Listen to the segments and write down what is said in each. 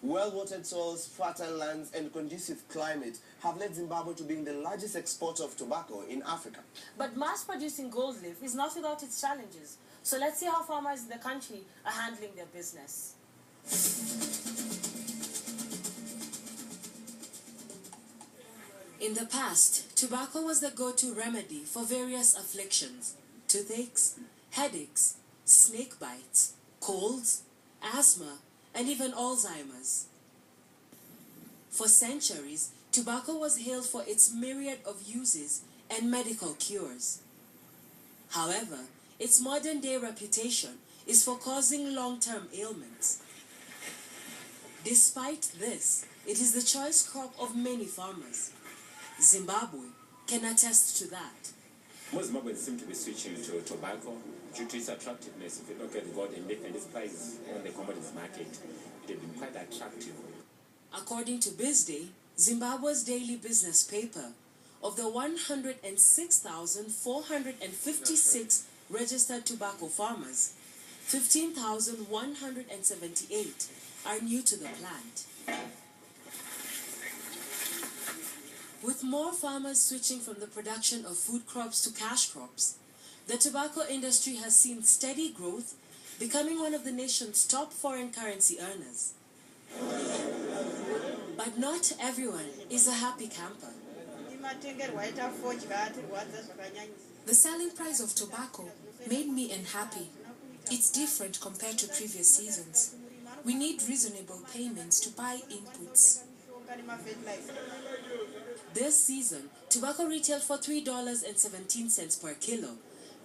Well-watered soils, fertile lands and conducive climate have led Zimbabwe to being the largest exporter of tobacco in Africa. But mass-producing gold leaf is not without its challenges. So let's see how farmers in the country are handling their business. In the past, tobacco was the go-to remedy for various afflictions: toothaches, headaches, snake bites, colds, asthma, and even Alzheimer's. For centuries, tobacco was hailed for its myriad of uses and medical cures. However, its modern-day reputation is for causing long-term ailments. Despite this, it is the choice crop of many farmers. Zimbabwe can attest to that. Most Zimbabweans seem to be switching to tobacco due to its attractiveness. If you look at gold and leaf and its prices on the commodities market, it has been quite attractive. According to BizDay, Zimbabwe's daily business paper, of the 106,456 registered tobacco farmers, 15,178 are new to the plant. With more farmers switching from the production of food crops to cash crops, the tobacco industry has seen steady growth, becoming one of the nation's top foreign currency earners. But not everyone is a happy camper. The selling price of tobacco made me unhappy. It's different compared to previous seasons. We need reasonable payments to buy inputs. This season, tobacco retailed for $3.17 per kilo,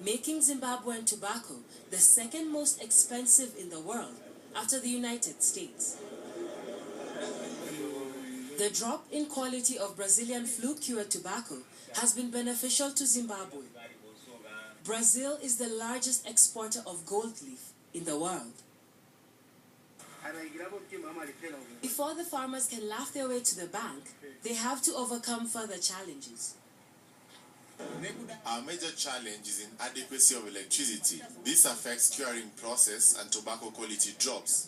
making Zimbabwean tobacco the second most expensive in the world after the United States. The drop in quality of Brazilian flue-cured tobacco has been beneficial to Zimbabwe. Brazil is the largest exporter of gold leaf in the world. Before the farmers can laugh their way to the bank, they have to overcome further challenges. Our major challenge is inadequacy of electricity. This affects curing process and tobacco quality drops.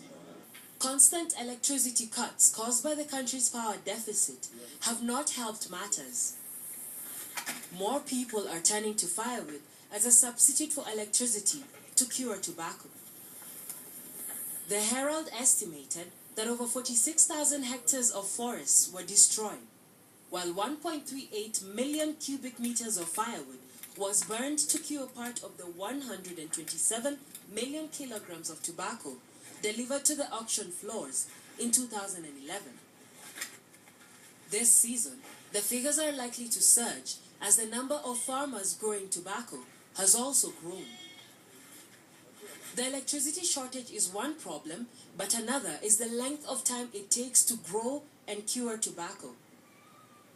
Constant electricity cuts caused by the country's power deficit have not helped matters. More people are turning to firewood as a substitute for electricity to cure tobacco. The Herald estimated that over 46,000 hectares of forests were destroyed, while 1.38 million cubic meters of firewood was burned to cure part of the 127 million kilograms of tobacco delivered to the auction floors in 2011. This season, the figures are likely to surge as the number of farmers growing tobacco has also grown. The electricity shortage is one problem, but another is the length of time it takes to grow and cure tobacco.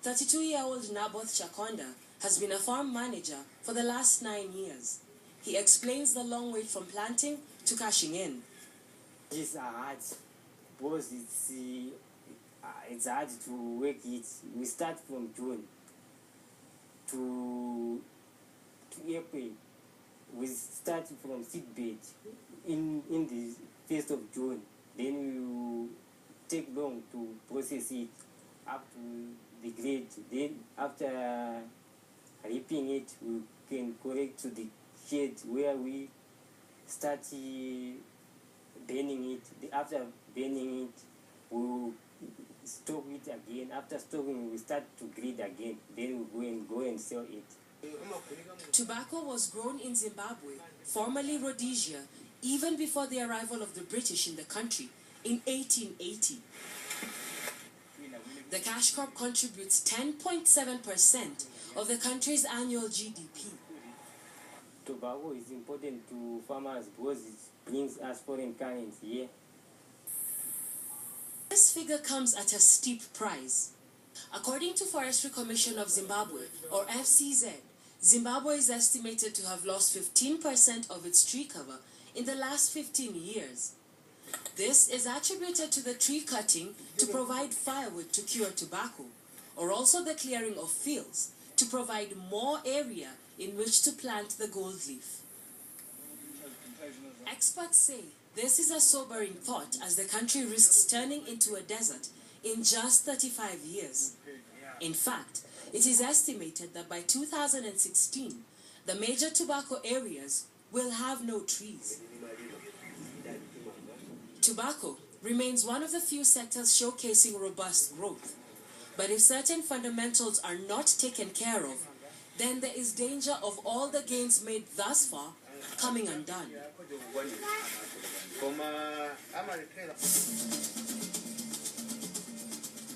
32-year-old Naboth Chakonda has been a farm manager for the last 9 years. He explains the long wait from planting to cashing in. It's hard because it's hard to work it. We start from June to April. We start from seedbed in the 1st of June. Then we take long to process it up to the grade. Then after reaping it, we can correct to the shade where we start burning it. After burning it, we will stock it again. After stocking, we start to grade again. Then we go and sell it. Tobacco was grown in Zimbabwe, formerly Rhodesia, even before the arrival of the British in the country in 1880. The cash crop contributes 10.7% of the country's annual GDP. Tobacco is important to farmers because it brings us foreign currency here. This figure comes at a steep price. According to Forestry Commission of Zimbabwe, or FCZ, Zimbabwe is estimated to have lost 15% of its tree cover in the last 15 years. This is attributed to the tree cutting to provide firewood to cure tobacco, or also the clearing of fields to provide more area in which to plant the gold leaf. Experts say This is a sobering thought as the country risks turning into a desert in just 35 years. In fact, it is estimated that by 2016, the major tobacco areas will have no trees. Tobacco remains one of the few sectors showcasing robust growth. But if certain fundamentals are not taken care of, then there is danger of all the gains made thus far coming undone.